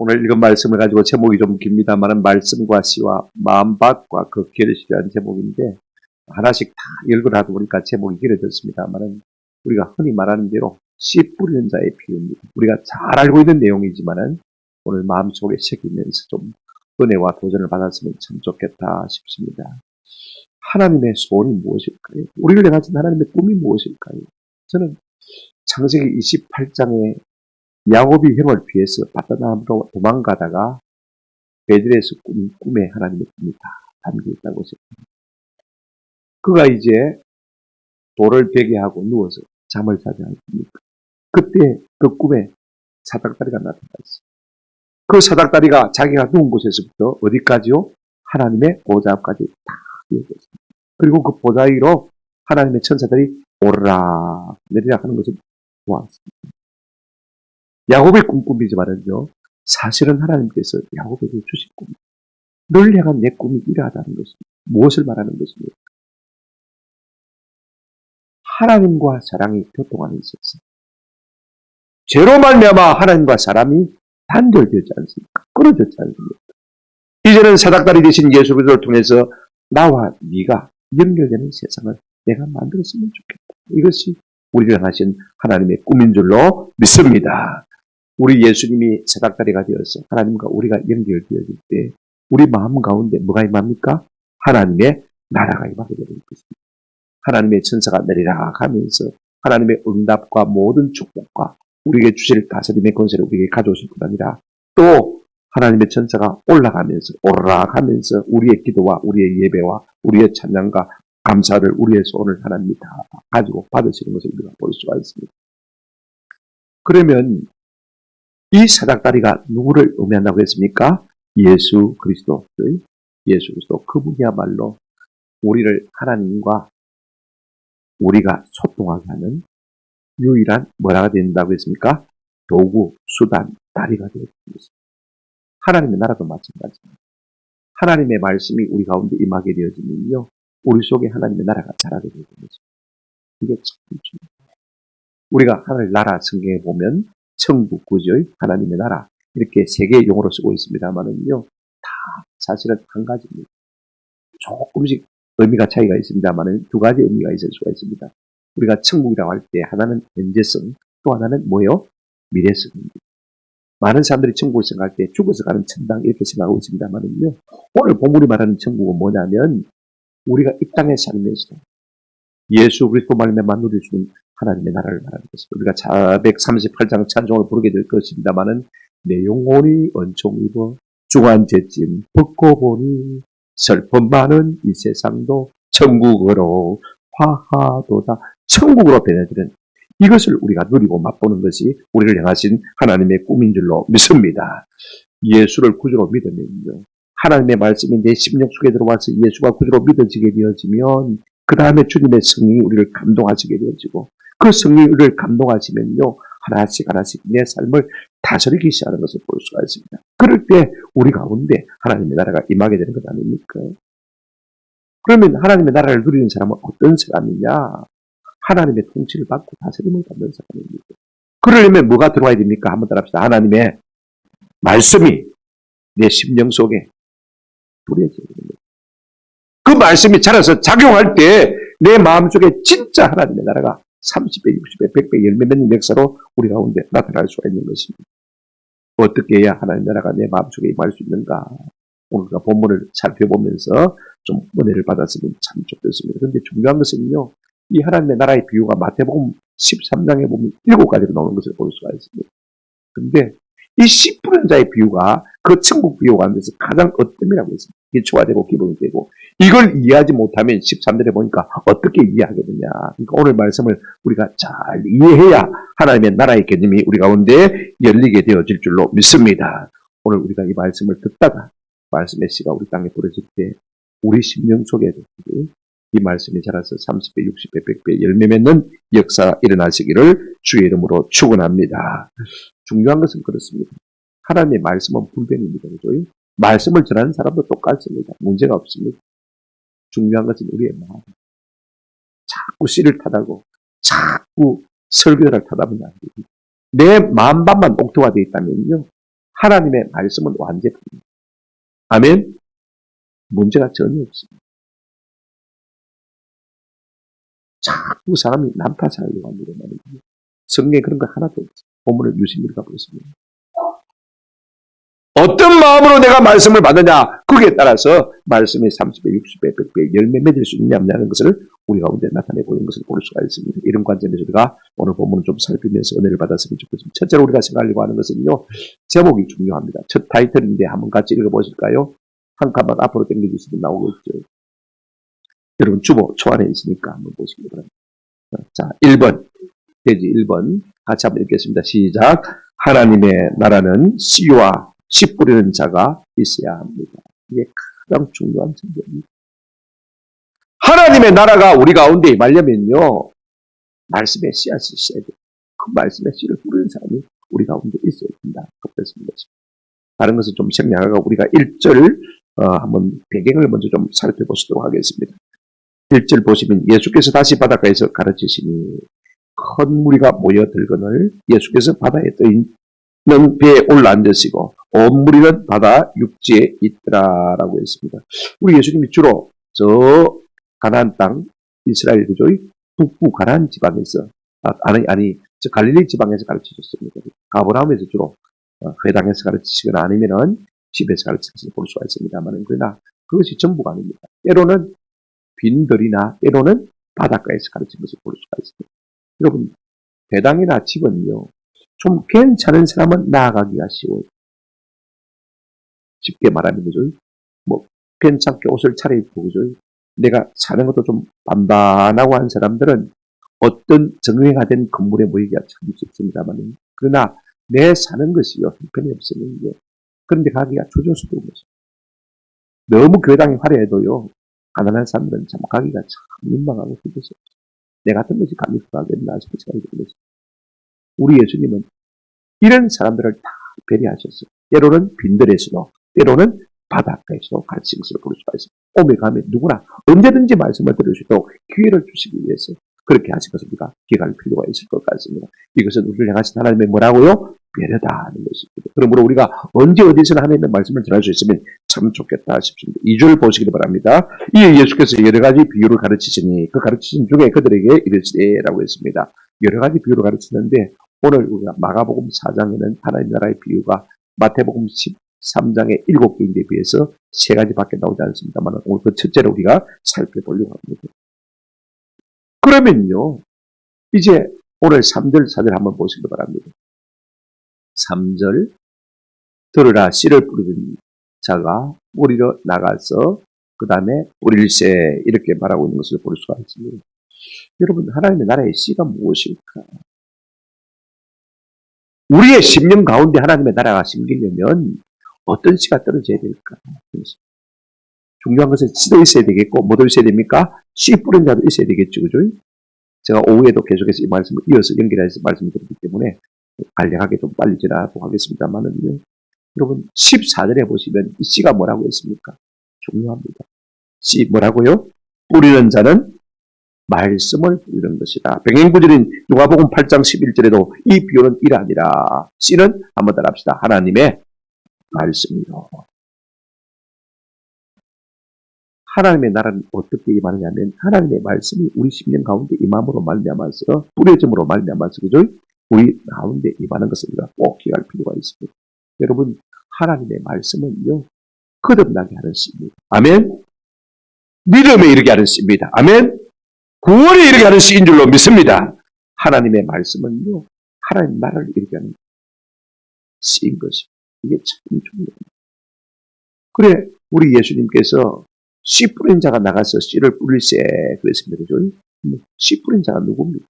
오늘 읽은 말씀을 가지고 제목이 좀 깁니다만 말씀과 시와 마음밭과 그 결실이라는 제목인데 하나씩 다 읽으다 보니까 제목이 길어졌습니다만 우리가 흔히 말하는 대로 씨 뿌리는 자의 비유입니다. 우리가 잘 알고 있는 내용이지만 오늘 마음속에 새기면서 좀 은혜와 도전을 받았으면 참 좋겠다 싶습니다. 하나님의 소원이 무엇일까요? 우리를 향하신 하나님의 꿈이 무엇일까요? 저는 창세기 28장에 야곱이 형을 피해서 바다나무로 도망가다가 베들에서 꾼 꿈에 하나님의 꿈이 다 담겨 있다고 생각합니다. 그가 이제 돌을 베게 하고 누워서 잠을 자지 않습니까? 그때 그 꿈에 사닥다리가 나타났어요. 그 사닥다리가 자기가 누운 곳에서부터 어디까지요? 하나님의 보좌 앞까지 다 이어졌습니다. 그리고 그 보좌 위로 하나님의 천사들이 오르락 내리락 하는 것을 보았습니다. 야곱의 꿈이지만은요, 사실은 하나님께서 야곱에게 주신 꿈, 널 향한 내 꿈이 이러하다는 것입니다. 무엇을 말하는 것입니까? 하나님과 사랑이 교통하는 세상. 죄로 말미암아 하나님과 사람이 단절되지 않습니까? 끊어졌지 않습니까? 이제는 사닥다리 되신 예수 그리스도를 통해서 나와 네가 연결되는 세상을 내가 만들었으면 좋겠다. 이것이 우리를 하신 하나님의 꿈인 줄로 믿습니다. 우리 예수님이 사닥다리가 되어서 하나님과 우리가 연결되어질 때 우리 마음 가운데 뭐가 임합니까? 하나님의 나라가 임하게 되는 것입니다. 하나님의 천사가 내리락 하면서 하나님의 응답과 모든 축복과 우리에게 주실 다스림의 권세를 우리에게 가져오실 뿐 아니라 또 하나님의 천사가 올라가면서 오르락 하면서 우리의 기도와 우리의 예배와 우리의 찬양과 감사를 우리의 소원을 하나님이 다 가지고 받으시는 것을 우리가 볼 수가 있습니다. 그러면 이 사닥다리가 누구를 의미한다고 했습니까? 예수 그리스도. 그분이야말로 우리를 하나님과 우리가 소통하게 하는 유일한 뭐라가 된다고 했습니까? 도구, 수단, 다리가 되었습니다. 하나님의 나라도 마찬가지입니다. 하나님의 말씀이 우리 가운데 임하게 되어지면요, 우리 속에 하나님의 나라가 자라게 되는 것입니다. 이게 참 중요합니다. 우리가 하늘 나라 성경에 보면 천국, 구조의 하나님의 나라 이렇게 세 개의 용어로 쓰고 있습니다만은요, 다 사실은 한 가지입니다. 조금씩 의미가 차이가 있습니다만은 두 가지 의미가 있을 수가 있습니다. 우리가 천국이라고 할 때 하나는 현재성, 또 하나는 뭐요? 미래성입니다. 많은 사람들이 천국을 생각할 때 죽어서 가는 천당 이렇게 생각하고 있습니다만은요, 오늘 본문이 말하는 천국은 뭐냐면 우리가 이 땅에 살면서 예수 그리스도 말미암아 누릴 수 있는 하나님의 나라를 말하는 것입니다. 우리가 438장 찬송을 부르게 될 것입니다만은 내 영혼이 은총 입어 중한 죄짐 벗고 보니 슬픔 많은 이 세상도 천국으로 화하도다. 천국으로 변해지는 이것을 우리가 누리고 맛보는 것이 우리를 향하신 하나님의 꿈인 줄로 믿습니다. 예수를 구주로 믿으면요, 하나님의 말씀이 내 심령 속에 들어와서 예수가 구주로 믿어지게 되어지면 그 다음에 주님의 성령이 우리를 감동하시게 되어지고 그 성령이 우리를 감동하시면요, 하나씩 내 삶을 다스리기 시작하는 것을 볼 수가 있습니다. 그럴 때 우리 가운데 하나님의 나라가 임하게 되는 것 아닙니까? 그러면 하나님의 나라를 누리는 사람은 어떤 사람이냐? 하나님의 통치를 받고 다스림을 받는 사람입니다. 그러려면 뭐가 들어와야 됩니까? 한번 따라합시다. 하나님의 말씀이 내 심령 속에 뿌려져야 됩니다. 그 말씀이 자라서 작용할 때 내 마음속에 진짜 하나님의 나라가 30배, 60배, 100배, 열매맺는 역사로 우리 가운데 나타날 수가 있는 것입니다. 어떻게 해야 하나님의 나라가 내 마음속에 임할 수 있는가? 오늘과 본문을 살펴보면서 좀 은혜를 받았으면 참 좋겠습니다. 그런데 중요한 것은요, 이 하나님의 나라의 비유가 마태복음 13장에 보면 7가지로 나오는 것을 볼 수가 있습니다. 그런데 이 씨 뿌리는 자의 비유가 그 천국 비유 가운데서 가장 어뜸이라고 했습니다. 기초가 되고 기본이 되고 이걸 이해하지 못하면 13절에 보니까 어떻게 이해하겠느냐. 그러니까 오늘 말씀을 우리가 잘 이해해야 하나님의 나라의 개념이 우리 가운데 열리게 되어질 줄로 믿습니다. 오늘 우리가 이 말씀을 듣다가 말씀의 씨가 우리 땅에 뿌려질 때 우리 심령 속에도 이 말씀이 자라서 30배, 60배, 100배 열매 맺는 역사가 일어나시기를 주의 이름으로 축원합니다. 중요한 것은 그렇습니다. 하나님의 말씀은 불변입니다. 그죠? 말씀을 전하는 사람도 똑같습니다. 문제가 없습니다. 중요한 것은 우리의 마음. 자꾸 씨를 타다고 자꾸 설교를 타다 보면 안 됩니다. 내 마음밭만 옥토가 되어 있다면요, 하나님의 말씀은 완제품입니다. 아멘? 문제가 전혀 없습니다. 자꾸 사람이 남 탓하려고 합니다. 성경에 그런 거 하나도 없어요. 본문을 유심히 읽어보겠습니다. 어떤 마음으로 내가 말씀을 받느냐, 거기에 따라서 말씀이 30배, 60배, 100배 열매 맺을 수 있냐 없냐는 것을 우리 가운데 나타내고 있는 것을 볼 수가 있습니다. 이런 관점에서 우리가 오늘 본문을 좀 살피면서 은혜를 받았으면 좋겠습니다. 첫째로 우리가 생각하려고 하는 것은요, 제목이 중요합니다. 첫 타이틀인데 한번 같이 읽어보실까요? 한 칸만 앞으로 당겨주시면 나오겠죠. 여러분 주보 초안에 있으니까 한번 보시기 바랍니다. 자, 1번, 페이지 1번 같이 한번 읽겠습니다. 시작. 하나님의 나라는 씨와 씨 뿌리는 자가 있어야 합니다. 이게 가장 중요한 점입니다. 하나님의 나라가 우리 가운데 임하려면요, 말씀의 씨앗이 있어야 돼요. 그 말씀의 씨를 뿌리는 사람이 우리 가운데 있어야 된다. 그렇습니다. 다른 것은 좀 생략하고 우리가 1절 한번 배경을 먼저 좀 살펴보시도록 하겠습니다. 1절 보시면 예수께서 다시 바닷가에서 가르치시니 큰 무리가 모여들거늘 예수께서 바다에 떠 있는 배에 올라앉으시고 온 무리는 바다 육지에 있더라라고 했습니다. 우리 예수님이 주로 저 가나안 땅 이스라엘 그조의 북부 가나안 지방에서 저 갈릴리 지방에서 가르치셨습니다. 가버나움에서 주로 회당에서 가르치시거나 아니면은 집에서 가르치시는 볼 수가 있습니다만 그러나 그것이 전부가 아닙니다. 때로는 빈들이나 때로는 바닷가에서 가르친 것을 볼 수가 있습니다. 여러분 회당이나 집은요 좀 괜찮은 사람은 나아가기가 쉬워요. 쉽게 말하면 그죠? 뭐 괜찮게 옷을 차려입고 그죠? 내가 사는 것도 좀 반반하고 한 사람들은 어떤 정형화된 건물에 모이기가 참 쉽습니다만 그러나 내 사는 것이요 형편이 없으면 그런데 가기가 조조수도 없어요. 너무 교당이 화려해도요 가난한 사람들은 참 가기가 참 민망하고 힘들어요. 내 같은 것이 감히 가겠나 싶은 생각이 들었어요. 우리 예수님은 이런 사람들을 다 배려하셨어요. 때로는 빈들에서도 때로는 바닷가에서도 가르치는 것을 볼 수가 있습니다. 오메 가면 누구나 언제든지 말씀을 들을 수 있도록 기회를 주시기 위해서 그렇게 하신 것을 우리가 기억할 필요가 있을 것 같습니다. 이것은 우리를 향하신 하나님의 뭐라고요? 배려다 하는 것입니다. 그러므로 우리가 언제 어디서나 하나님의 말씀을 전할 수 있으면 참 좋겠다 싶습니다. 2절 보시기 바랍니다. 이에 예수께서 여러 가지 비유를 가르치시니 그 가르치신 중에 그들에게 이르시되라고 했습니다. 여러 가지 비유를 가르치는데 오늘 우리가 마가복음 4장에는 하나님 나라의 비유가 마태복음 13장의 7개인데 비해서 3가지밖에 나오지 않습니다만 오늘 그 첫째로 우리가 살펴보려고 합니다. 그러면요 이제 오늘 3절 4절 한번 보시기 바랍니다. 3절 들으라 씨를 뿌리는 자가 뿌리러 나가서 그 다음에 뿌릴새 이렇게 말하고 있는 것을 볼 수가 있습니다. 여러분 하나님의 나라의 씨가 무엇일까? 우리의 심령 가운데 하나님의 나라가 심기려면 어떤 씨가 떨어져야 될까? 중요한 것은 씨도 있어야 되겠고 뭐도 있어야 됩니까? 씨 뿌린 자도 있어야 되겠죠. 그죠? 제가 오후에도 계속해서 이 말씀을 이어서 연결해서 말씀드리기 때문에 간략하게 좀 빨리 지나가도록 하겠습니다만은요. 여러분 14절에 보시면 이 씨가 뭐라고 했습니까? 중요합니다. 씨 뭐라고요? 뿌리는 자는 말씀을 뿌리는 것이다. 병행구절인 누가복음 8장 11절에도 이 비유는 이러하니라. 씨는 한번 따라합시다. 하나님의 말씀이요. 하나님의 나라는 어떻게 임하느냐면 하나님의 말씀이 우리 심령 가운데 임함으로 말미암아서 뿌려짐으로 말미암아서 그죠? 우리 가운데 임하는 것을 우리가 꼭 기억할 필요가 있습니다. 여러분 하나님의 말씀은요 거듭나게 하는 씨입니다. 아멘. 믿음에 이르게 하는 씨입니다. 아멘. 구원에 이르게 하는 씨인 줄로 믿습니다. 하나님의 말씀은요 하나님 나라를 이르게 하는 씨인 것입니다. 이게 참 중요합니다. 그래 우리 예수님께서 씨 뿌린 자가 나가서 씨를 뿌릴세 그랬습니다. 그죠? 씨 뿌린 자가 누굽니까?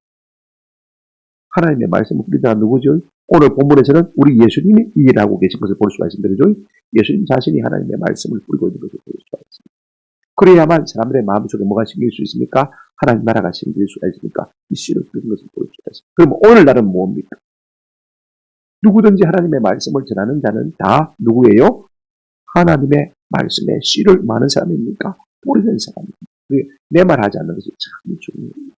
하나님의 말씀을 뿌린 자가 누구죠? 오늘 본문에서는 우리 예수님이 이 일을 하고 계신 것을 볼 수가 있습니다. 그죠? 예수님 자신이 하나님의 말씀을 뿌리고 있는 것을 볼 수가 있습니다. 그래야만 사람들의 마음속에 뭐가 생길 수 있습니까? 하나님 나라가 생길 수가 있으니까 이 씨를 뿌리는 것을 볼 수가 있습니다. 그럼 오늘날은 뭡니까? 누구든지 하나님의 말씀을 전하는 자는 다 누구예요? 하나님의 말씀에 씨를 많은 사람입니까? 뿌리는 사람입니다. 내 말 하지 않는 것이 참 중요해요.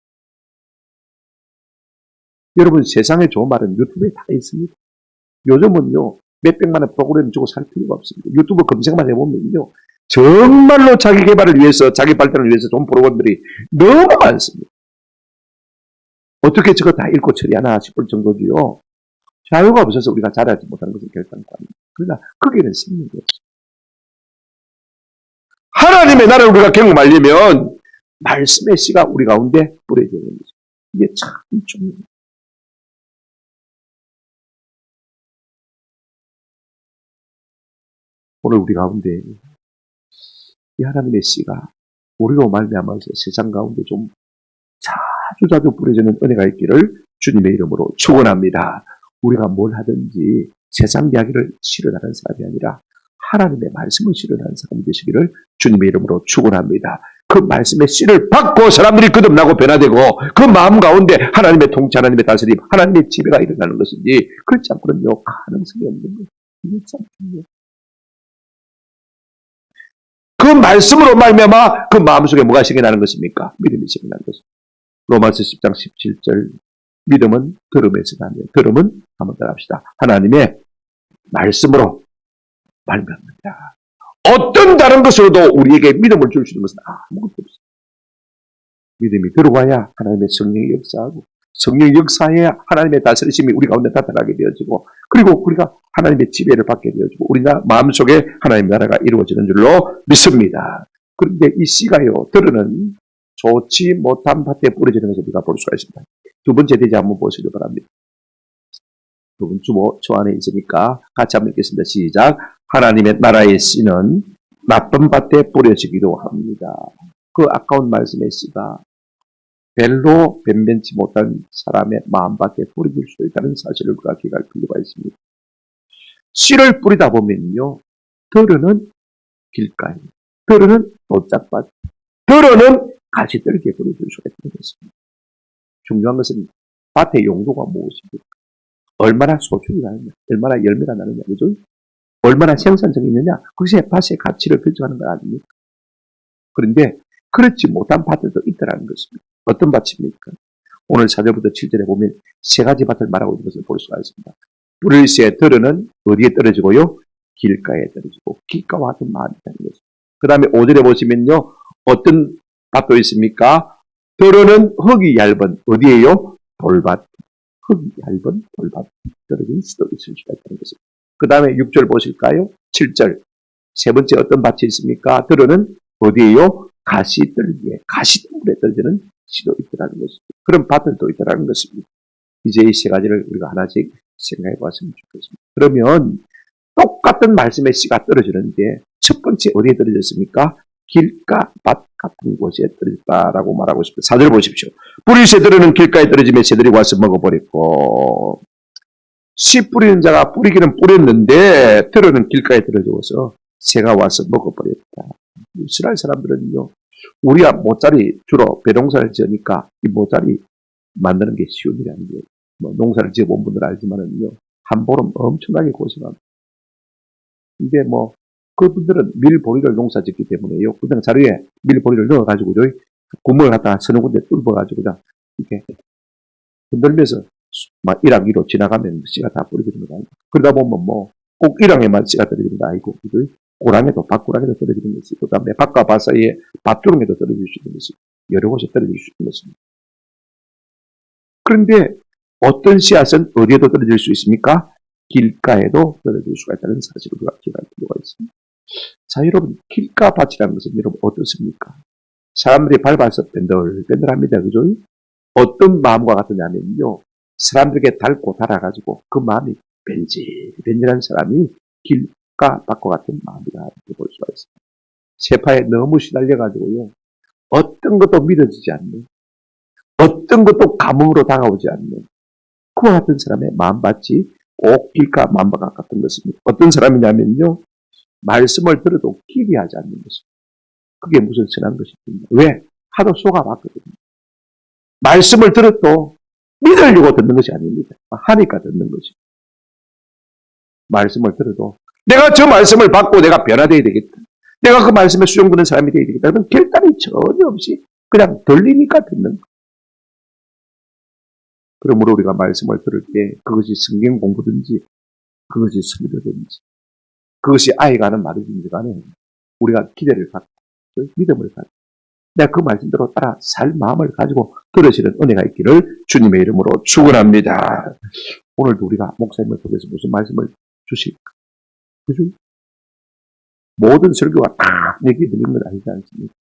여러분 세상에 좋은 말은 유튜브에 다 있습니다. 요즘은요 몇백만 원 프로그램 주고 살 필요가 없습니다. 유튜브 검색만 해보면요. 정말로 자기 개발을 위해서, 자기 발전을 위해서 좋은 프로그램들이 너무 많습니다. 어떻게 저거 다 읽고 처리하나 싶을 정도지요. 자유가 없어서 우리가 잘하지 못하는 것은 결단권입니다. 그러나 거기는 생명이 없습니다. 하나님의 나라를 우리가 경험하려면 말씀의 씨가 우리 가운데 뿌려져야 됩니다. 이게 참 중요해요. 오늘 우리 가운데 이 하나님의 씨가 우리로 말미암아서 세상 가운데 좀 자주 뿌려지는 은혜가 있기를 주님의 이름으로 축원합니다. 우리가 뭘 하든지 세상 이야기를 실현하는 사람이 아니라 하나님의 말씀을 실현하는 사람이 되시기를 주님의 이름으로 축원합니다. 그 말씀의 씨를 받고 사람들이 거듭나고 변화되고 그 마음 가운데 하나님의 통치, 하나님의 다스림, 하나님의 지배가 일어나는 것인지 그렇지 않고는요 가능성이 없는 거예요. 이게 참 중요해요. 그 말씀으로 말미암아 그 마음속에 뭐가 생겨나는 것입니까? 믿음이 생겨나는 것입니다. 로마서 10장 17절 믿음은 들음에서 나며 들음은 한번 따라합시다. 하나님의 말씀으로 말미암는다. 어떤 다른 것으로도 우리에게 믿음을 줄 수 있는 것은 아무것도 없습니다. 믿음이 들어와야 하나님의 성령이 역사하고 성령이 역사해야 하나님의 다스리심이 우리 가운데 나타나게 되어지고 그리고 우리가 하나님의 지배를 받게 되어지고 우리 마음속에 하나님의 나라가 이루어지는 줄로 믿습니다. 그런데 이 씨가요, 들으는 좋지 못한 밭에 뿌려지는 것을 우리가 볼 수가 있습니다. 두 번째 대지 한번 보시기 바랍니다. 두 분 저 안에 있으니까 같이 한번 읽겠습니다. 시작. 하나님의 나라의 씨는 나쁜 밭에 뿌려지기도 합니다. 그 아까운 말씀의 씨가 별로 변변치 못한 사람의 마음밖에 뿌려질 수도 있다는 사실을 우리가 기억할 필요가 있습니다. 씨를 뿌리다 보면요, 들어는 길가에, 들어는 도짝밭, 들어는 가시떨기에 뿌려질 수가 있는 것입니다. 중요한 것은 밭의 용도가 무엇입니까? 얼마나 소출이 나느냐, 얼마나 열매가 나느냐, 그죠? 얼마나 생산성이 있느냐, 그것이 밭의 가치를 결정하는 것 아닙니까? 그런데 그렇지 못한 밭들도 있다는 것입니다. 어떤 밭입니까? 오늘 4절부터 7절에 보면 세 가지 밭을 말하고 있는 것을 볼 수가 있습니다. 뿌릴새 들어는 어디에 떨어지고요? 길가에 떨어지고 길가와 같은 마음이 있다는 것입니다. 그 다음에 5절에 보시면요. 어떤 밭도 있습니까? 들어는 흙이 얇은 어디에요? 돌밭. 흙이 얇은 돌밭 떨어질 수도 있을 수가 있다는 것입니다. 그 다음에 6절 보실까요? 7절. 세 번째 어떤 밭이 있습니까? 들어는 어디에요? 가시떨기에, 가시덩굴에 떨어지는 씨도 있더라는 것입니다. 그런 밭들도 있더라는 것입니다. 이제 이 세 가지를 우리가 하나씩 생각해 봤으면 좋겠습니다. 그러면 똑같은 말씀의 씨가 떨어지는데 첫 번째 어디에 떨어졌습니까? 길가, 밭 같은 곳에 떨어졌다라고 말하고 싶어요. 4절 보십시오. 뿌릴 새들은 길가에 떨어지며 새들이 와서 먹어버렸고 씨 뿌리는 자가 뿌리기는 뿌렸는데 들어는 길가에 떨어져서 새가 와서 먹어버렸다. 이스라엘 사람들은요, 우리가 모짜리 주로 배농사를 지으니까 이 모짜리 만드는 게 쉬운 일이 아니에요. 뭐 농사를 지어본 분들 알지만은요, 한 보름 엄청나게 고생합니다. 근데 뭐 그분들은 밀보리를 농사 짓기 때문에요. 그냥 자리에 밀보리를 넣어가지고 구멍을 갖다가 서너 군데 뚫어가지고 그냥 이렇게 흔들면서 막 1학 2로 지나가면 씨가 다 뿌리게 됩니다. 그러다 보면 뭐 꼭 1학에만 씨가 떨어지는 거 아니고 고랑에도 밭고랑에도 떨어지는 것이 있고 그다음에 밭과 밭 사이에 밭두렁에도 떨어질 수 있는 것이 여러 곳에 떨어질 수 있는 것입니다. 그런데 어떤 씨앗은 어디에도 떨어질 수 있습니까? 길가에도 떨어질 수가 있다는 사실을 우리가 기억할 필요가 있습니다. 자, 여러분, 길가 밭이라는 것은 여러분 어떻습니까? 사람들이 밟아서 뺀들뺀들합니다. 그죠? 어떤 마음과 같으냐면요, 사람들에게 닳고 달아가지고 그 마음이 벤질벤질한 사람이 길가 밭과 같은 마음이다 이렇게 볼 수가 있습니다. 세파에 너무 시달려가지고요, 어떤 것도 믿어지지 않는, 어떤 것도 감흥으로 다가오지 않는 그와 같은 사람의 마음밭이 꼭 길가 마음밭과 같은 것입니다. 어떤 사람이냐면요, 말씀을 들어도 기리하지 않는 것입니다. 그게 무슨 선한 것입니까? 왜? 하도 속아봤거든요. 말씀을 들어도 믿으려고 듣는 것이 아닙니다. 하니까 듣는 것입니다. 말씀을 들어도 내가 저 말씀을 받고 내가 변화되어야 되겠다. 내가 그 말씀에 수용되는 사람이 되어야 되겠다. 그런 결단이 전혀 없이 그냥 들리니까 듣는 거예요. 그러므로 우리가 말씀을 들을 때 그것이 성경 공부든지 그것이 스미르든지, 그것이 아이가 하는 말이든지 간에 우리가 기대를 갖고 믿음을 갖고 내가 그 말씀대로 따라 살 마음을 가지고 들으시는 은혜가 있기를 주님의 이름으로 축원합니다. 오늘도 우리가 목사님을 통해서 무슨 말씀을 주실까? 그죠? 모든 설교가 다 내게 들리는 건 아니지 않습니까?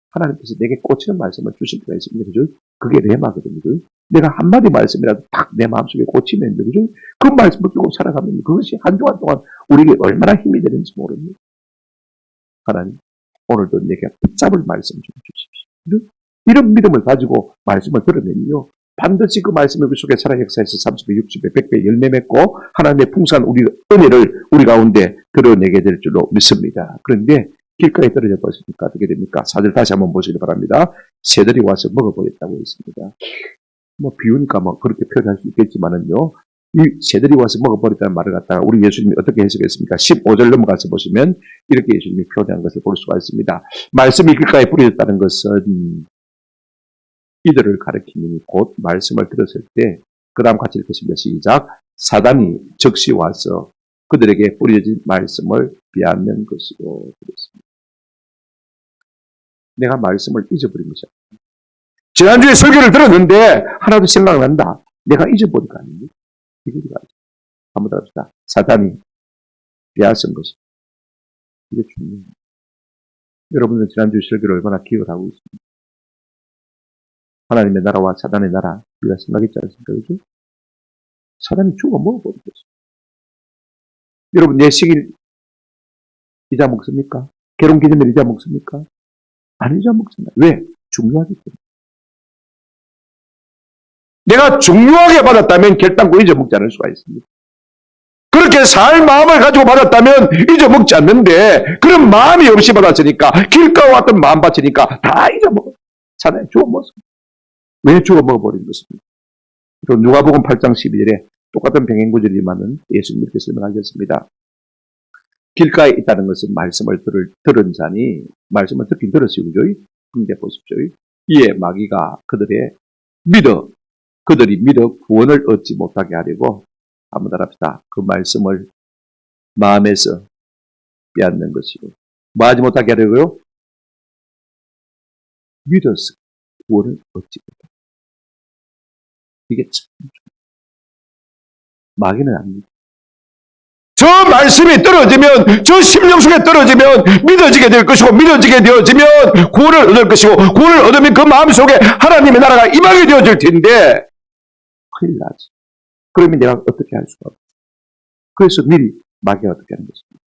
하나님께서 내게 꽂히는 말씀을 주실 때가 있습니다. 그죠? 그게 레마거든요. 그죠? 내가 한마디 말씀이라도 딱 내 마음속에 꽂히면, 그죠? 그 말씀을 끼고 살아가면 그것이 한 주간 동안 우리에게 얼마나 힘이 되는지 모릅니다. 하나님, 오늘도 내게 붙잡을 말씀 좀 주십시오. 그죠? 이런 믿음을 가지고 말씀을 들으면요, 반드시 그 말씀이 우리 속에 살아 역사에서 30배, 60배, 100배 열매 맺고 하나님의 풍성한 우리 은혜를 우리 가운데 드러내게 될 줄로 믿습니다. 그런데 길가에 떨어져 버리니까 어떻게 됩니까? 4절 다시 한번 보시기 바랍니다. 새들이 와서 먹어버렸다고 했습니다. 뭐 비우니까 뭐 그렇게 표현할 수 있겠지만은요, 이 새들이 와서 먹어버렸다는 말을 갖다가 우리 예수님이 어떻게 해석했습니까? 15절 넘어가서 보시면 이렇게 예수님이 표현한 것을 볼 수가 있습니다. 말씀이 길가에 뿌려졌다는 것은 이들을 가리키니 곧 말씀을 들었을 때, 그 다음 같이 읽겠습니다. 시작. 사단이 즉시 와서 그들에게 뿌려진 말씀을 빼앗는 것이로 그랬습니다. 내가 말씀을 잊어버린 것이 아닙니다. 지난주에 설교를 들었는데 하나도 생각난다. 내가 잊어버린 거 아닙니까? 이거가 한번 더 합시다. 사단이 빼앗은 것이. 이게 중요해요. 여러분은 지난주 설교를 얼마나 기억을 하고 있습니까? 하나님의 나라와 사단의 나라, 우리가 생각했지 않습니까? 그죠? 사단이 죽어 먹어버린 것입니다. 여러분, 예식일 잊어먹습니까? 결혼기념일 잊어먹습니까? 안 잊어먹습니다. 왜? 중요하기 때문에. 내가 중요하게 받았다면 결단코 잊어먹지 않을 수가 있습니다. 그렇게 살 마음을 가지고 받았다면 잊어먹지 않는데, 그런 마음이 없이 받았으니까, 길가와 왔던 마음 받으니까 다 잊어먹어요. 사단이 죽어 먹었습니다. 왜 죽어 먹어버린 것입니까? 또 누가복음 8장 12절에 똑같은 병행구절이지만은 예수님 이렇게 설명하셨습니다. 길가에 있다는 것은 말씀을 들은 자니, 말씀을 듣긴 들었어요. 그죠? 근데 보십시오. 이에 마귀가 그들이 믿어 구원을 얻지 못하게 하려고, 한번 더 합시다. 그 말씀을 마음에서 빼앗는 것이고, 뭐 하지 못하게 하려고요? 믿어서 구원을 얻지 못하게. 이게 참 마귀는 아닙니다. 저 말씀이 떨어지면, 저 심령 속에 떨어지면 믿어지게 될 것이고, 믿어지게 되어지면 구원을 얻을 것이고, 구원을 얻으면 그 마음 속에 하나님의 나라가 임하게 되어질 텐데, 큰일 나지. 그러면 내가 어떻게 할 수가 없어. 그래서 미리 마귀가 어떻게 하는 것입니까?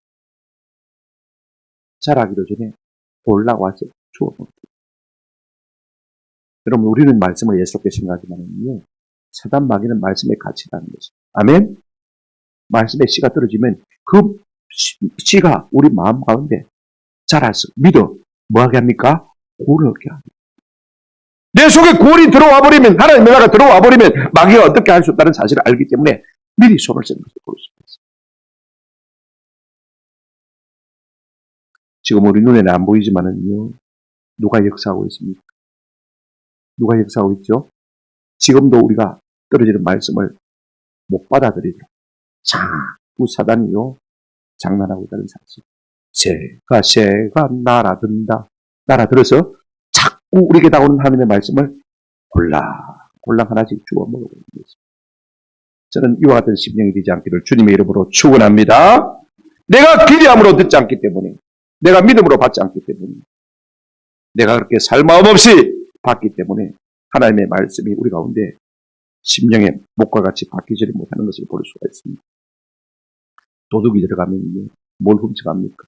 자라기도 전에 골라고 와서 주워먹는. 여러분, 우리는 말씀을 예수롭게 생각하지만요, 사단 마귀는 말씀의 가치라는 것입니다. 아멘? 말씀의 씨가 떨어지면 그 씨가 우리 마음 가운데 자라서 믿어 뭐하게 합니까? 구원을 얻게 합니다. 내 속에 구원이 들어와 버리면, 하나님의 나라가 들어와 버리면 마귀가 어떻게 할 수 없다는 사실을 알기 때문에 미리 손을 쓰는 것을 볼 수 있습니다. 지금 우리 눈에는 안 보이지만은요, 누가 역사하고 있습니까? 누가 역사하고 있죠? 지금도 우리가 떨어지는 말씀을 못 받아들이죠. 자꾸 사단이요, 장난하고 있다는 사실. 새가 날아들어서 자꾸 우리에게 나오는 하나님의 말씀을 홀랑 하나씩 주워 먹어버리는 것입니다. 저는 이와 같은 심령이 되지 않기를 주님의 이름으로 축원합니다. 내가 기대함으로 듣지 않기 때문에, 내가 믿음으로 받지 않기 때문에, 내가 그렇게 살 마음 없이 받기 때문에 하나님의 말씀이 우리 가운데 심령의 목과 같이 바뀌지를 못하는 것을 볼 수가 있습니다. 도둑이 들어가면 뭘 훔쳐갑니까?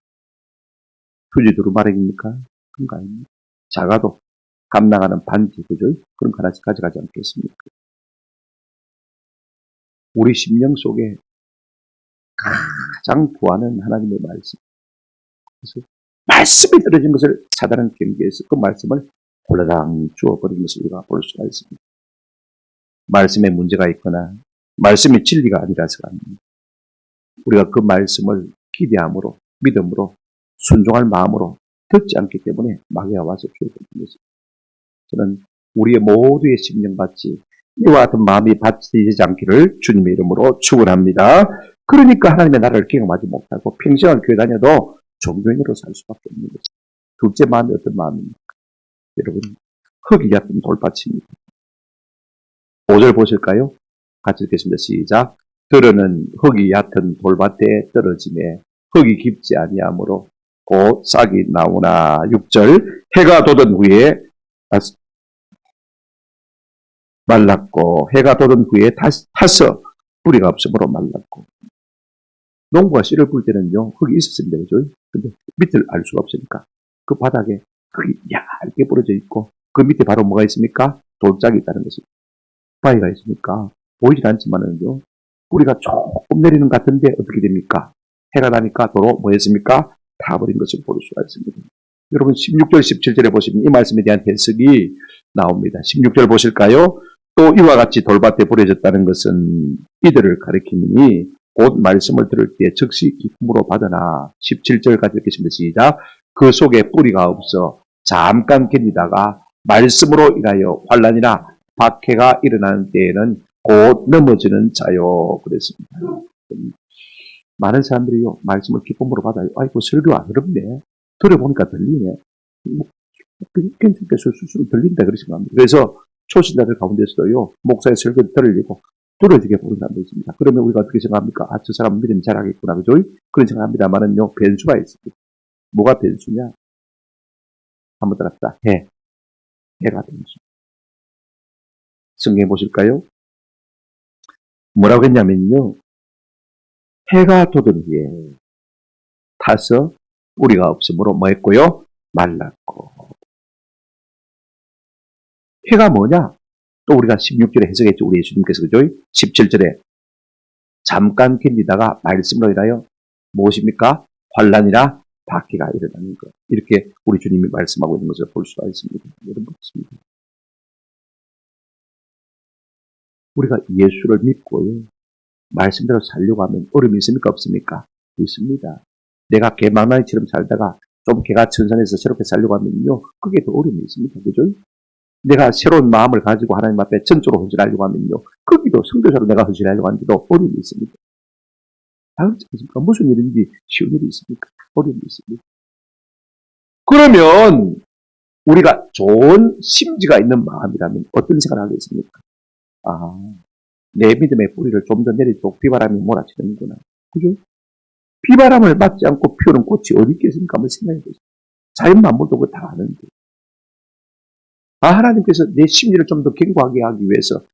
휴지 두루마리입니까? 그런 거 아닙니까? 작아도 감당하는 반지, 그죠? 그런 거 하나씩 가져가지 않겠습니까? 우리 심령 속에 가장 구하는 하나님의 말씀. 그래서 말씀이 떨어진 것을 사단은 경계해서 그 말씀을 홀라당 주어버리는 것을 우리가 볼 수가 있습니다. 말씀에 문제가 있거나 말씀이 진리가 아니라서가 아닙니다. 우리가 그 말씀을 기대함으로, 믿음으로, 순종할 마음으로 듣지 않기 때문에 마귀가 와서 주어버리는 것입니다. 저는 우리의 모두의 심령같이 이와 같은 마음이 받치지 않기를 주님의 이름으로 축원합니다. 그러니까 하나님의 나라를 경험하지 못하고 평생을 교회 다녀도 종교인으로 살 수밖에 없는 거죠. 둘째 마음이 어떤 마음입니까? 여러분, 흙이 얕은 돌밭입니다. 5절 보실까요? 같이 읽겠습니다. 시작. 들으는 흙이 얕은 돌밭에 떨어짐에 흙이 깊지 아니하므로 곧 싹이 나오나. 6절. 해가 돋은 후에 말랐고 해가 돋은 후에 타서 뿌리가 없으므로 말랐고. 농부가 씨를 뿌릴 때는요, 흙이 있었습니다. 그죠? 근데 밑을 알 수가 없으니까 그 바닥에 흙이 얇게 뿌려져 있고 그 밑에 바로 뭐가 있습니까? 돌짝이 있다는 것입니다. 바위가 있으니까 보이질 않지만은요, 뿌리가 조금 내리는 것 같은데 어떻게 됩니까? 해가 나니까 도로 뭐 했습니까? 타버린 것을 볼 수가 있습니다. 여러분 16절 17절에 보시면 이 말씀에 대한 해석이 나옵니다. 16절 보실까요? 또 이와 같이 돌밭에 뿌려졌다는 것은 이들을 가리키니 곧 말씀을 들을 때 즉시 기쁨으로 받으나. 17절까지 읽겠습니다. 시작. 그 속에 뿌리가 없어 잠깐 견디다가 말씀으로 인하여 환난이나 박해가 일어나는 때에는 곧 넘어지는 자요. 그랬습니다. 많은 사람들이요, 말씀을 기쁨으로 받아요. 아이고, 설교 안 어렵네. 들어보니까 들리네. 괜찮게 술술 들린다 그러신 겁니다. 그래서 초신자들 가운데서도요, 목사의 설교를 들으려고 뚫어지게 보는 사람도 있습니다. 그러면 우리가 어떻게 생각합니까? 아, 저 사람은 믿음이 잘하겠구나. 그죠? 그런 생각합니다만은요, 변수가 있습니다. 뭐가 변수냐? 한번 들었다. 해가 변수. 성경 보실까요? 뭐라고 했냐면요, 해가 돋은 후에 타서 뿌리가 없으므로 뭐 했고요? 말랐고. 해가 뭐냐? 또 우리가 16절에 해석했죠. 우리 예수님께서. 그죠? 17절에 잠깐 견디다가 말씀으로 인하여 무엇입니까? 환난이나 박해가 일어나는 것. 이렇게 우리 주님이 말씀하고 있는 것을 볼 수가 있습니다. 여러분, 그렇습니다. 우리가 예수를 믿고요, 말씀대로 살려고 하면 어려움이 있습니까? 없습니까? 있습니다. 내가 개망나니처럼 살다가 좀 개가 천선해서 새롭게 살려고 하면요, 그게 더 어려움이 있습니다. 그죠? 내가 새로운 마음을 가지고 하나님 앞에 전적으로 헌신하려고 하면요, 거기도 성도자로 내가 헌신하려고 하는데도 어려움이 있습니다. 그렇지 않습니까? 무슨 일인지 쉬운 일이 있습니까? 어려움이 있습니다. 그러면 우리가 좋은 심지가 있는 마음이라면 어떤 생각을 하겠습니까? 아, 내 믿음의 뿌리를 좀 더 내리도록 비바람이 몰아치는구나. 그죠? 비바람을 맞지 않고 피우는 꽃이 어디 있겠습니까? 한번 생각해 보세요. 자연 만물도 그거 다 아는데. 하나님께서 내 심리를 좀 더 견고하게 하기 위해서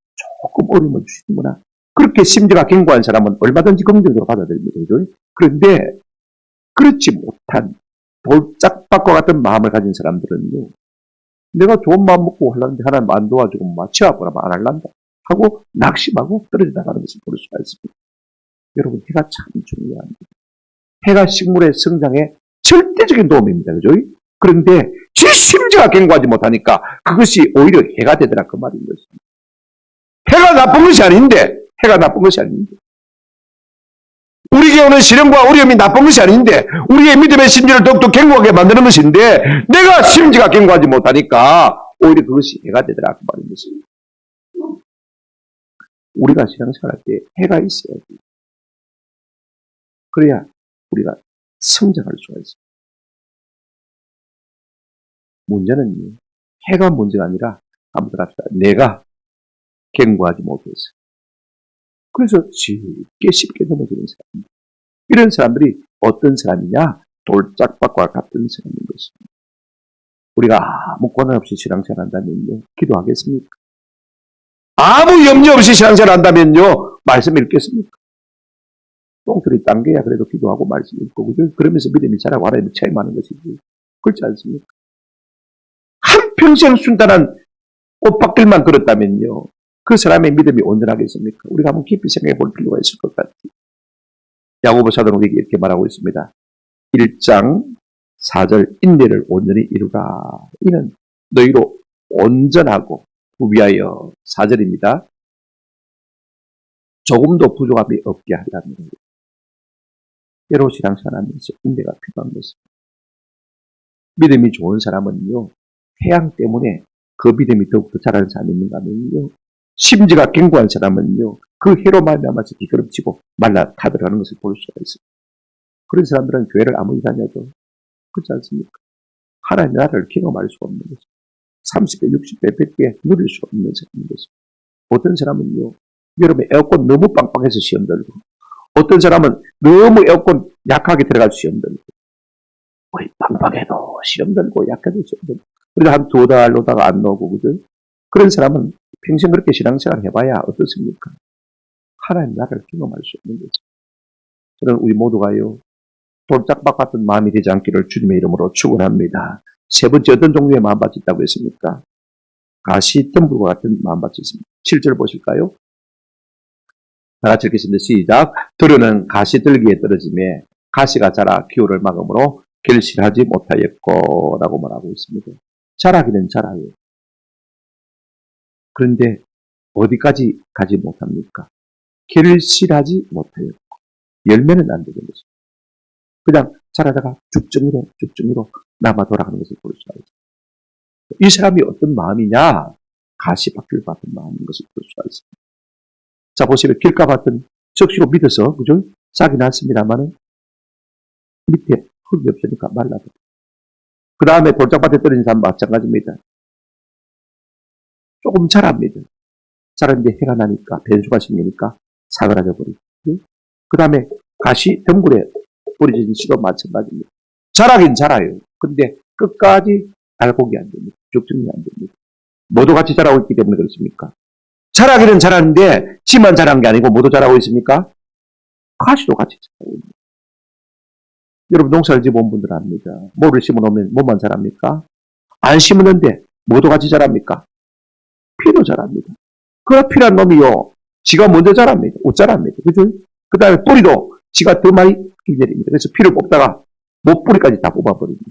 조금 어려움을 주시는구나. 그렇게 심지가 견고한 사람은 얼마든지 긍정적으로 받아들입니다. 그죠? 그런데 그렇지 못한 돌짝밭과 같은 마음을 가진 사람들은요, 내가 좋은 마음 먹고 하려는데 하나님 안 도와주고 마취하거나 안 할란다 하고 낙심하고 떨어져 나가는 것을 볼 수가 있습니다. 여러분, 해가 참 중요합니다. 해가 식물의 성장에 절대적인 도움입니다. 그죠? 그런데 제 심지가 견고하지 못하니까 그것이 오히려 해가 되더라, 그 말인 것입니다. 해가 나쁜 것이 아닌데, 우리에게 오는 시련과 어려움이 나쁜 것이 아닌데, 우리의 믿음의 심지를 더욱더 견고하게 만드는 것인데, 내가 심지가 견고하지 못하니까 오히려 그것이 해가 되더라, 그 말인 것입니다. 우리가 신앙생활할 때 해가 있어야 돼요. 그래야 우리가 성장할 수가 있습니다. 문제는 해가 문제가 아니라, 한번 합시다. 내가 견고하지 못해서. 그래서 쉽게 넘어지는 사람입니다. 이런 사람들이 어떤 사람이냐? 돌짝밭과 같은 사람인 것입니다. 우리가 아무 고난 없이 신앙생활 한다면요, 기도하겠습니까? 아무 염려 없이 신앙생활 한다면요, 말씀 읽겠습니까? 똥소리 당겨야 그래도 기도하고 말씀 읽고, 그러면서 믿음이 자라고 하나님을 체험하는 것이지. 그렇지 않습니까? 한평생 순탄한 꽃밭들만 걸었다면요, 그 사람의 믿음이 온전하겠습니까? 우리가 한번 깊이 생각해 볼 필요가 있을 것 같아요. 야고보 사도는 우리에게 이렇게 말하고 있습니다. 1장 4절 인내를 온전히 이루라. 이는 너희로 온전하고 위하여 4절입니다. 조금도 부족함이 없게 하려는 거예요. 때로 신앙생활하면서 인내가 필요한 것입니다. 믿음이 좋은 사람은요, 태양 때문에 그 믿음이 더욱더 자라는 사람이 있는가 하면요, 심지가 견고한 사람은요, 그 해로 말미암아서 기끄럽지고 말라 타들어가는 것을 볼 수가 있습니다. 그런 사람들은 교회를 아무리 다녀도 그렇지 않습니까? 하나님의 나라를 경험할 수가 없는 거죠. 30배, 60배, 100배 누릴 수 없는 사람인 거죠. 어떤 사람은요, 여러분 에어컨 너무 빵빵해서 시험 들고, 어떤 사람은 너무 에어컨 약하게 들어가서 시험 들고, 우리 빵빵해도 시험 들고 약해도 시험 들고, 그래도 한 2달 오다가 안 나오고, 그죠? 그런 사람은 평생 그렇게 신앙생활 해봐야 어떻습니까? 하나님 나라를 경험할 수 없는 거죠. 저는 우리 모두가요, 돌짝박 같은 마음이 되지 않기를 주님의 이름으로 축원합니다. 세 번째 어떤 종류의 마음밭이 있다고 했습니까? 가시덤불과 같은 마음밭이 있습니다. 7절 보실까요? 다 같이 읽겠습니다. 시작. 들으는 가시들기에 떨어짐에 가시가 자라 기후를 막음으로 결실하지 못하였고 라고 말하고 있습니다. 자라기는 자라요. 그런데 어디까지 가지 못합니까? 결실하지 못하였고 열매는 안 되는 것입니다. 그냥 자라다가 쭉정이로 남아 돌아가는 것을 볼 수가 있습니다. 이 사람이 어떤 마음이냐? 가시밭길 같은 마음인 것을 볼 수가 있습니다. 자, 보시면 길가밭은 적시로 믿어서, 그죠? 싹이 났습니다만은 밑에 흙이 없으니까 말라요. 그 다음에 돌짝밭에 떨어진 사람 마찬가지입니다. 조금 자랍니다. 자랐는데 해가 나니까, 변수가 생기니까 사그라져 버리고. 그 다음에 가시 덩굴에 뿌려진 씨도 마찬가지입니다. 자라긴 자라요. 근데 끝까지 알곡이 안 됩니다. 쭉정이 안 됩니다. 모두 같이 자라고 있기 때문에 그렇습니까? 자라기는 자라는데 지만 자란 게 아니고 모두 자라고 있습니까? 가시도 같이 자라고 있습니다. 여러분 농사를 지어본 분들 압니다. 뭐를 심어놓으면 뭐만 자랍니까? 안 심었는데 모두 같이 자랍니까? 피도 자랍니다. 그 피란 놈이요. 지가 먼저 자랍니다. 못 자랍니다. 그죠? 그 다음에 뿌리도 지가 더 많이 기다립니다. 그래서 피를 뽑다가 못 뿌리까지 다 뽑아버립니다.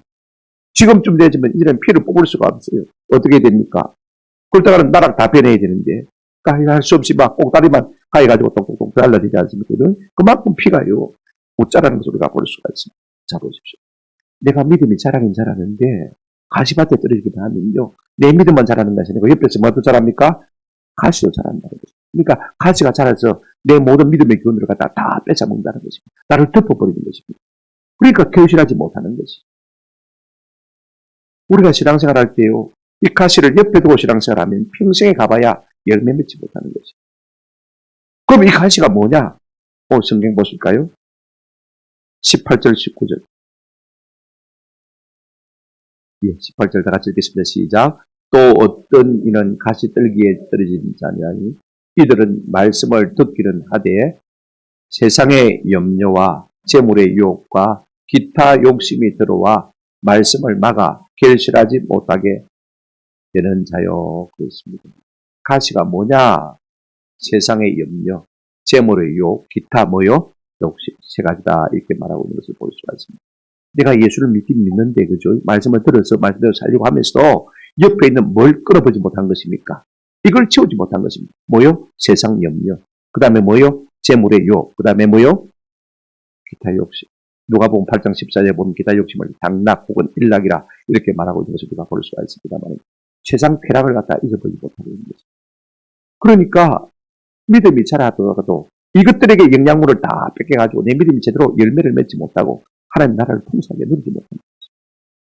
지금쯤 되지만 이제는 피를 뽑을 수가 없어요. 어떻게 됩니까? 그러다가는 나랑 다 변해야 되는데 할 수 없이 막 꼭다리만 가해가지고 똥똥똥 잘라지지 않습니까? 그만큼 피가요. 못 자라는 것을 우리가 볼 수가 있습니다. 자, 보십시오. 내가 믿음이 자라긴 자라는데 가시밭에 떨어지기만 하면요. 내 믿음만 자라는 것이 아니고 옆에서 뭐도 자랍니까? 가시도 자란다는 거죠. 그러니까 가시가 자라서 내 모든 믿음의 기운을 갖다 다 뺏어먹는다는 것입니다. 나를 덮어버리는 것입니다. 그러니까 결실하지 못하는 것이. 우리가 신앙생활 할 때요. 이 가시를 옆에 두고 신앙생활하면 평생에 가봐야 열매 맺지 못하는 것이. 그럼 이 가시가 뭐냐? 성경 보실까요? 18절, 19절. 예, 18절 다 같이 읽겠습니다. 시작. 또 어떤 이는 가시떨기에 떨어진 자니 이들은 말씀을 듣기는 하되 세상의 염려와 재물의 유혹과 기타 욕심이 들어와 말씀을 막아 결실하지 못하게 되는 자요. 그렇습니다. 가시가 뭐냐? 세상의 염려, 재물의 유혹, 기타 뭐요? 욕심. 세 가지다. 이렇게 말하고 있는 것을 볼 수가 있습니다. 내가 예수를 믿긴 믿는데, 그죠? 말씀을 들어서 말씀대로 살려고 하면서도 옆에 있는 뭘 끌어보지 못한 것입니까? 이걸 채우지 못한 것입니다. 뭐요? 세상 염려. 그 다음에 뭐요? 재물의 유혹. 그 다음에 뭐요? 기타 욕심. 누가복음 8장 14절에 보면 기타 욕심을 당락 혹은 일락이라 이렇게 말하고 있는 것을 우리가 볼 수가 있습니다만 세상 쾌락을 갖다 잊어버리지 못하고 있는 것입니다. 그러니까 믿음이 자라더라도 이것들에게 영양분을 다 뺏겨가지고 내 믿음이 제대로 열매를 맺지 못하고 하나님 나라를 풍성하게 누리지 못합니다.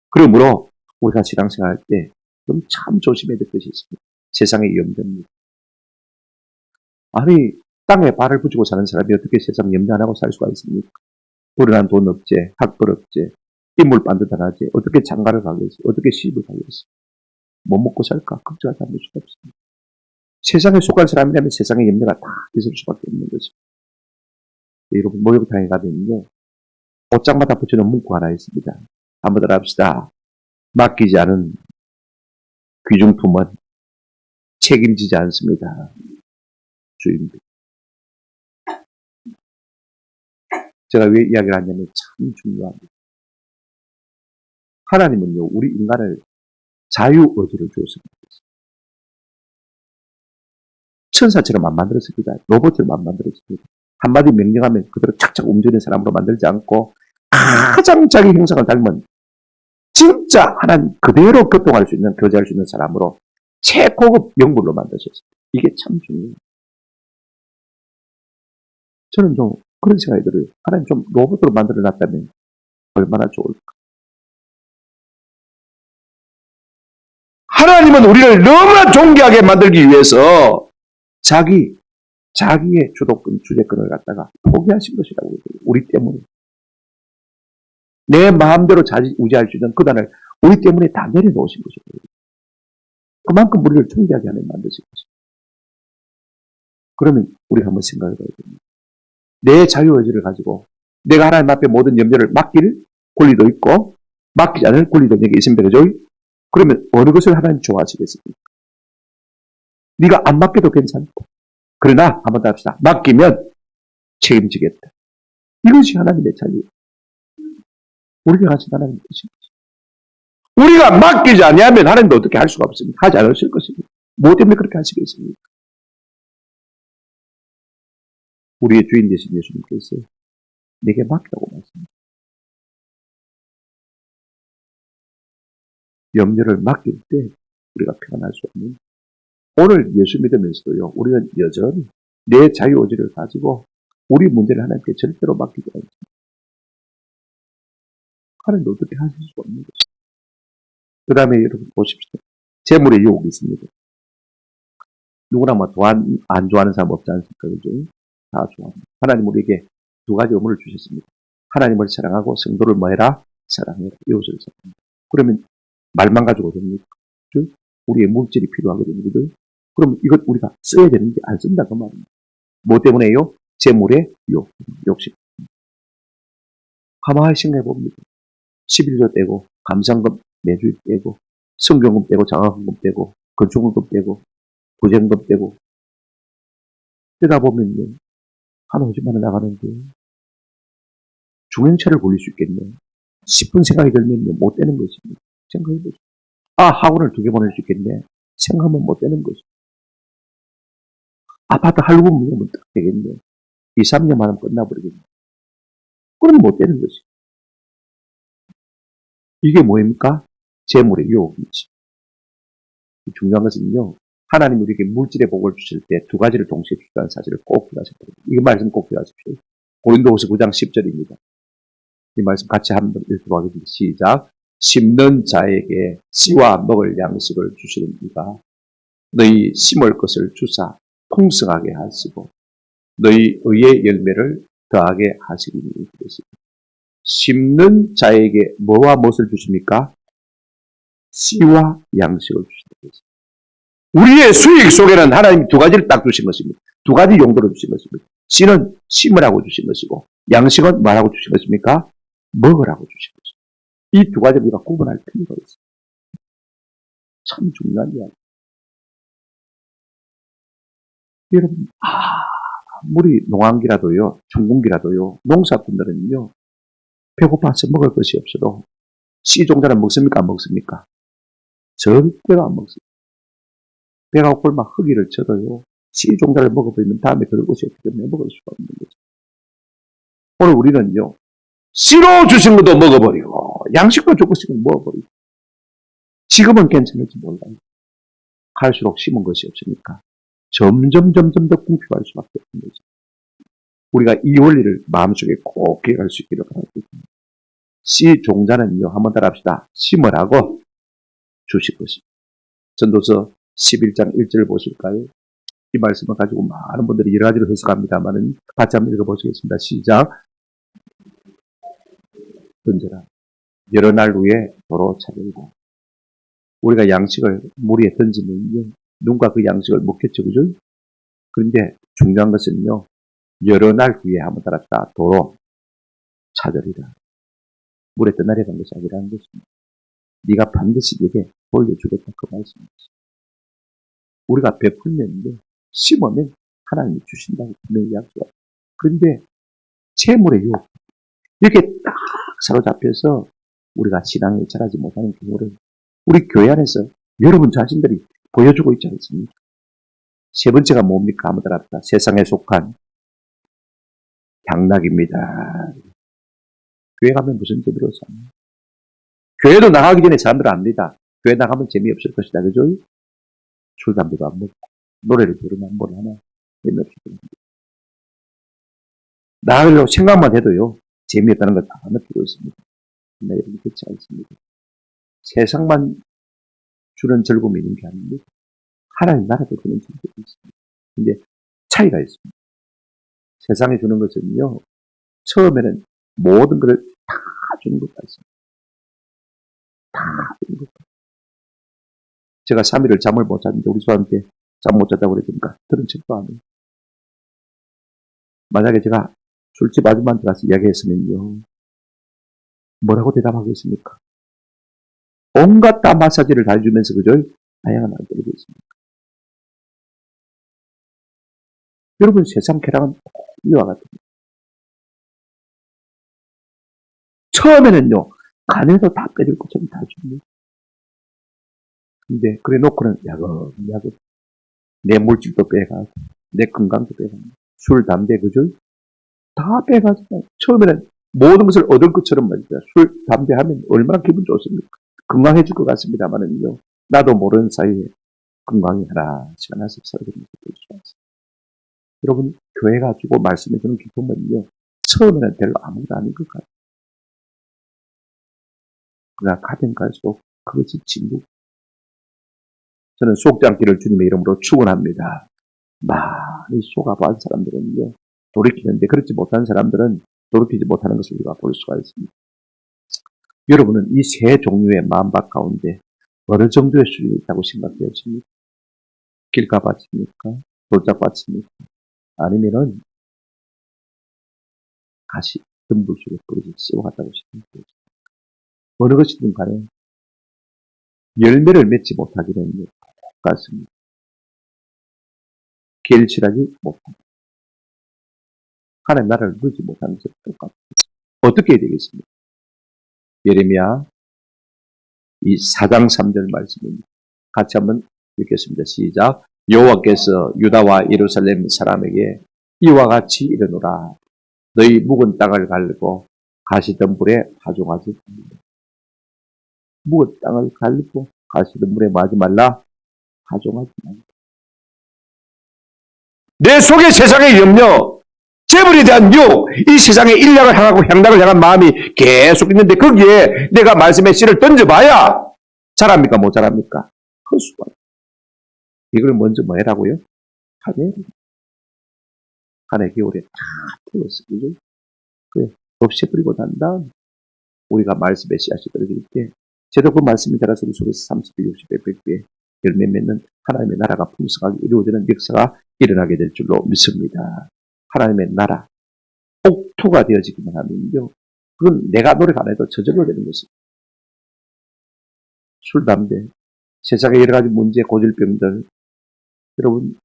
그러므로 우리가 신앙생활 할 때 좀 참 조심해야 될 것이 있습니다. 세상의 염려입니다. 아니 땅에 발을 붙이고 사는 사람이 어떻게 세상 염려 안 하고 살 수가 있습니까? 불어난 돈 없제, 학벌 없제, 인물 반듯하지 어떻게 장가를 가겠어? 어떻게 시집을 가겠어? 뭐 먹고 살까? 걱정하지 않을 수가 없습니다. 세상에 속한 사람이라면 세상의 염려가 다 있을 수밖에 없는 것입니다. 여러분 목욕탕에 가면요. 옷장마다 붙여놓은 문구 하나 있습니다. 한번 더 합시다. 맡기지 않은 귀중품은 책임지지 않습니다. 주인들. 제가 왜 이야기를 하냐면 참 중요합니다. 하나님은요, 우리 인간을 자유의지를 주었습니다. 천사처럼 안 만들었습니다. 로봇처럼 안 만들었습니다. 한마디 명령하면 그대로 착착 움직이는 사람으로 만들지 않고 가장 자기 형상을 닮은 진짜 하나님 그대로 교통할 수 있는, 교제할 수 있는 사람으로 최고급 영물로 만드셨습니다. 이게 참 중요해요. 저는 좀 그런 생각이 들어요. 하나님 좀 로봇으로 만들어 놨다면 얼마나 좋을까. 하나님은 우리를 너무나 존귀하게 만들기 위해서 자기의 주도권, 주재권을 갖다가 포기하신 것이라고. 우리 때문에. 내 마음대로 자지우지할 수 있는 그단을 우리 때문에 다 내려놓으신 것이에요. 그만큼 우리를 존귀하게 하나님 만드신 것이에요. 그러면 우리가 한번 생각해 봐야 됩니다. 내 자유의지를 가지고 내가 하나님 앞에 모든 염려를 맡길 권리도 있고 맡기지 않을 권리도 내게 있습니다. 그죠? 그러면 어느 것을 하나님 좋아하시겠습니까? 네가 안 맡겨도 괜찮다. 그러나 한번 더 합시다. 맡기면 책임지겠다. 이것이 하나님의 자유. 우리가 가진 하나님의 뜻입니다. 우리가 맡기지 아니하면 하나님도 어떻게 할 수가 없습니다. 하지 않으실 것입니다. 뭐 때문에 그렇게 하시겠습니까? 우리의 주인 되신 예수님께서 내게 맡기라고 말씀합니다. 염려를 맡길 때 우리가 평안할 수 없는 오늘 예수 믿으면서도요. 우리는 여전히 내 자유의지를 가지고 우리 문제를 하나님께 절대로 맡기지 않습니다. 하나님도 어떻게 하실 수가 없는 것입니다. 그 다음에 여러분 보십시오. 재물의 유혹이 있습니다. 누구나 뭐 안 좋아하는 사람 없지 않습니까? 그죠? 다 좋아합니다. 하나님 우리에게 두 가지 의무를 주셨습니다. 하나님을 사랑하고 성도를 뭐해라? 사랑해라. 이웃을 사랑해라. 그러면 말만 가지고 됩니까? 우리의 물질이 필요하거든요. 그럼 이것 우리가 써야 되는데 안 쓴다 그 말입니다. 뭐 때문에요? 재물의 욕심. 가만히 생각해 봅니다. 11조 떼고 감상금 매주 떼고 성경금 떼고 장학금 떼고 건축금 떼고 부쟁금 떼고 떼다 보면요. 한 50만 원 나가는데 중형차를 굴릴 수 있겠네요. 10분 생각이 들면요. 못 떼는 것입니다. 생각해보죠. 학원을 2개 보낼 수 있겠네. 생각하면 못 떼는 것입니다. 아파트 할부 물으면 딱 되겠네. 2, 3년만 하면 끝나버리겠네. 그럼 못 되는 것이. 이게 뭐입니까? 재물의 유혹이지. 중요한 것은요. 하나님 우리에게 물질의 복을 주실 때 두 가지를 동시에 주시다는 사실을 꼭 기억하십시오. 이 말씀 꼭 기억하십시오. 고린도후서 9장 10절입니다. 이 말씀 같이 한번 읽도록 하겠습니다. 시작. 심는 자에게 씨와 먹을 양식을 주시는 이가 너희 심을 것을 주사 풍성하게 하시고 너희 의의 열매를 더하게 하시리니 그랬습니다. 심는 자에게 뭐와 무엇을 주십니까? 씨와 양식을 주신다. 우리의 수익 속에는 하나님이 두 가지를 딱 주신 것입니다. 두 가지 용도로 주신 것입니다. 씨는 심으라고 주신 것이고 양식은 뭐라고 주신 것입니까? 먹으라고 주신 것입니다. 이 두 가지를 우리가 구분할 필요가 있습니다. 참 중요한 이야기. 여러분, 아무리 농한기라도요, 중공기라도요, 농사꾼들은요, 배고파서 먹을 것이 없어도 씨 종자는 먹습니까? 안 먹습니까? 절대로 안 먹습니다. 배가 고플 흙이를 쳐도요, 씨 종자를 먹어버리면 다음에 그럴 것이 없기 때문에 먹을 수가 없는 거죠. 오늘 우리는요, 씨로 주신 것도 먹어버리고, 양식도 주고 싶으면 먹어버리고, 지금은 괜찮을지 몰라요. 갈수록 심은 것이 없으니까 점점 더 궁핍할 수밖에 없는 거죠. 우리가 이 원리를 마음속에 꼭 기억할 수 있기를 바랍니다. 씨 종자는요, 한번 따라합시다. 심으라고 주실 것입니다. 전도서 11장 1절 보실까요? 이 말씀을 가지고 많은 분들이 여러 가지로 해석합니다만은 같이 한번 읽어보시겠습니다. 시작. 던져라. 여러 날 후에 도로 차들고. 우리가 양식을 물 위에 던지면요, 누군가 그 양식을 먹겠죠, 그죠? 그런데 중요한 것은요, 여러 날 후에 한번 따라합시다. 도로 차들이라. 물에 떠내려간 것이 아니라는 것입니다. 네가 반드시 내게 돌려주겠다 그 말씀입니다. 우리가 베풀면요, 심으면 하나님이 주신다고 분명히 약속합니다. 그런데 재물의 유혹, 이렇게 딱 사로잡혀서 우리가 신앙에 자라지 못하는 경우를 우리 교회 안에서 여러분 자신들이 보여주고 있지 않습니까? 세 번째가 뭡니까? 한번 따라합시다. 세상에 속한 향락입니다. 교회 가면 무슨 재미로 사냐? 교회도 나가기 전에 사람들은 압니다. 교회 나가면 재미없을 것이다. 그죠? 술, 담배도 안 먹고, 노래를 부르면 뭘 하나, 재미없을 겁니다. 나가려고 생각만 해도요, 재미없다는 걸 다 느끼고 있습니다. 근데 여러분, 그렇지 않습니다. 세상만 주는 즐거움이 있는 게 아닙니다. 하나님 나라도 그런 즐거움이 있습니다. 근데 차이가 있습니다. 세상에 주는 것은요, 처음에는 모든 것을 다 주는 것 같습니다. 다 주는 것 같습니다. 제가 3일을 잠을 못 잤는데 우리 소한테 잠 못 잤다고 그랬으니까 들은 척도 안 해요. 만약에 제가 술집 아줌마한테 가서 이야기했으면요, 뭐라고 대답하겠습니까? 온갖 다 마사지를 다 해주면서 그저 다양한 안 들고 있습니다. 여러분, 세상 쾌락은 이와 같습니다. 처음에는요, 간에서 다 빼줄 것처럼 다 줍니다. 근데 그래 놓고는 야금야금 내 물질도 빼가고 내 건강도 빼가고 술, 담배, 그죠? 다 빼가지고 처음에는 모든 것을 얻을 것처럼 말이죠. 술, 담배 하면 얼마나 기분 좋습니까? 건강해질 것 같습니다만은요. 나도 모르는 사이에 건강이 하나씩 하나씩 사라지는 것도 있습니다. 여러분, 교회가 주고 말씀해주는 기쁨은요. 처음에는 별로 아무것도 아닌 것 같아요. 그러나 가면 갈수록 그것이 진국. 저는 속장기를 주님의 이름으로 축원합니다. 많이 속아본 사람들은요. 돌이키는데 그렇지 못한 사람들은 돌이키지 못하는 것을 우리가 볼 수가 있습니다. 여러분은 이 세 종류의 마음밭 가운데 어느 정도의 수준이 있다고 생각되십니까? 길가밭입니까? 돌짝밭입니까? 아니면은 가시, 덤불 속에 뿌리를 씌워갔다고 생각되십니까? 어느 것이든 간에 열매를 맺지 못하기는 똑같습니다. 결실하지 못합니다. 하나님 나라를 누리지 못하는 것은 똑같습니다. 어떻게 해야 되겠습니까? 예레미야 이 4장 3절 말씀입니다. 같이 한번 읽겠습니다. 시작. 여호와께서 유다와 예루살렘 사람에게 이와 같이 이르노라. 너희 묵은 땅을 갈고 가시덤불에 파종하지 말라. 묵은 땅을 갈고 가시덤불에 마지 말라. 파종하지 말라. 내 속의 세상의 염려, 재물에 대한 유혹, 이 세상의 일락을 향하고 향락을 향한 마음이 계속 있는데 거기에 내가 말씀의 씨를 던져봐야 자랍니까? 못 자랍니까? 헛수가. 이걸 먼저 뭐 해라고요? 하네. 한 해 겨울에 다 풀었어. 그죠? 그래. 없애버리고 난 다음 우리가 말씀의 씨앗이 떨어질 때 저도 그 말씀이 자라서 우리 속에서 30배, 60배, 100배 열매 맺는 하나님의 나라가 풍성하게 이루어지는 역사가 일어나게 될 줄로 믿습니다. 하나님의 나라, 옥토가 되어지기만 하면요. 그건 내가 노력 안 해도 저절로 되는 것입니다. 술, 담배, 세상의 여러 가지 문제, 고질병들, 여러분,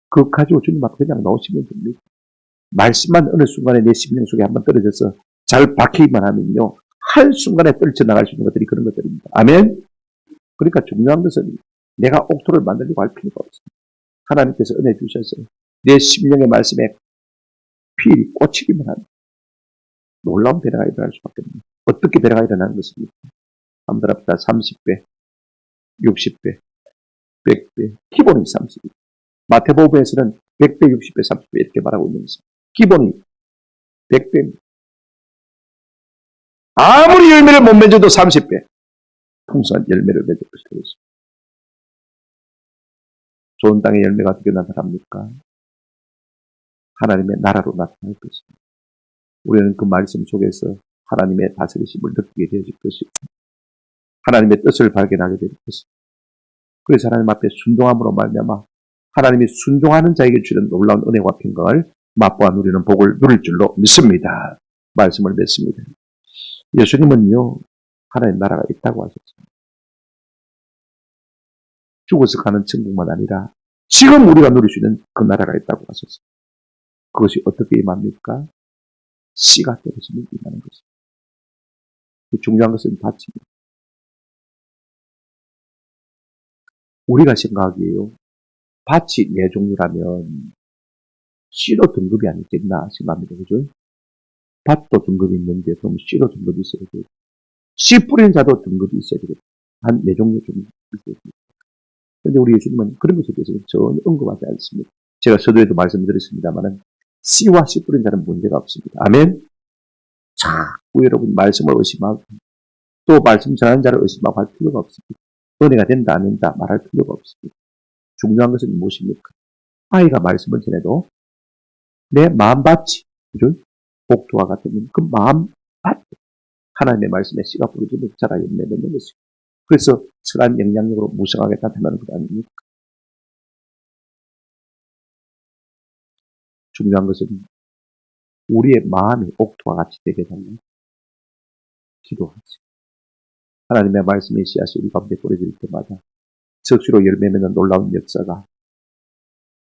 그거 가지고 주님 앞에 그냥 넣으시면 됩니다. 말씀만 어느 순간에 내 심령 속에 한번 떨어져서 잘 박히기만 하면요. 한 순간에 떨쳐나갈 수 있는 것들이 그런 것들입니다. 아멘? 그러니까 중요한 것은 내가 옥토를 만들려고 할 필요가 없습니다. 하나님께서 은혜 주셔서 내 심령의 말씀에 필이 꽂히기만 합니다. 놀라운 변화가 일어날 수밖에 없습니다. 어떻게 변화가 일어나는 것입니까? 한번 합시다. 30배, 60배, 100배, 기본이 30배. 마태복음에서는 100배, 60배, 30배 이렇게 말하고 있는 것입니다. 기본이 100배입니다. 아무리 열매를 못 맺어도 30배 풍성한 열매를 맺을 것이 되겠습니다. 좋은 땅의 열매가 어떻게 나타납니까? 하나님의 나라로 나타날 것입니다. 우리는 그 말씀 속에서 하나님의 다스리심을 느끼게 되어질 것입니다. 하나님의 뜻을 발견하게 될 것입니다. 그래서 하나님 앞에 순종함으로 말미암아 하나님이 순종하는 자에게 주는 놀라운 은혜와 평강을 맛보아 누리는 복을 누릴 줄로 믿습니다. 말씀을 맺습니다. 예수님은요, 하나님 나라가 있다고 하셨습니다. 죽어서 가는 천국만 아니라 지금 우리가 누릴 수 있는 그 나라가 있다고 하셨습니다. 그것이 어떻게 임합니까? 씨가 떨어지면 임하는 것입니다. 중요한 것은 밭입니다. 우리가 생각하기에요. 밭이 네 종류라면 씨로 등급이 아니겠나 생각합니다. 그죠? 밭도 등급이 있는데 그럼 씨로 등급이 있어야 돼요. 씨 뿌리는 자도 등급이 있어야 되고 한 네 종류 정도 있어야 됩니다. 그런데 우리 예수님은 그런 것에 대해서 전혀 언급하지 않습니다. 제가 서두에도 말씀드렸습니다만은 씨와 씨 뿌린 자는 문제가 없습니다. 아멘. 자꾸 여러분 말씀을 의심하고 또 말씀 전하는 자를 의심하고 할 필요가 없습니다. 은혜가 된다 안 된다 말할 필요가 없습니다. 중요한 것은 무엇입니까? 아이가 말씀을 전해도 내 마음밭이 복도와 같으면 그 마음밭 하나님의 말씀에 씨가 뿌려지면 자라 열매 맺는 것입니다. 그래서 선한 영향력으로 무성하게 나타나는 것 아닙니까? 중요한 것은 우리의 마음이 옥토와 같이 되게 달라요. 기도하세요. 하나님의 말씀의 씨앗이 우리 가운데 뿌려질 때마다 적시로 열매 맺는 놀라운 역사가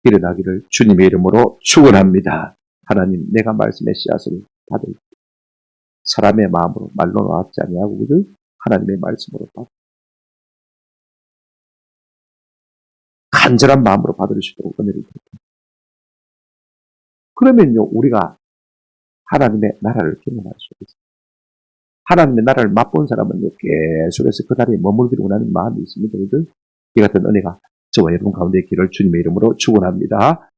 일어나기를 주님의 이름으로 축원합니다. 하나님, 내가 말씀의 씨앗을 받을 때 사람의 마음으로 말로 나왔지 아니하고 하나님의 말씀으로 받을 간절한 마음으로 받을 수 있도록 은혜를 드립니다. 그러면요, 우리가 하나님의 나라를 경험할 수 있습니다. 하나님의 나라를 맛본 사람은요, 계속해서 그 나라에 머물기를 원하는 마음이 있습니다. 이 같은 은혜가 저와 여러분 가운데 있기를 주님의 이름으로 축원합니다.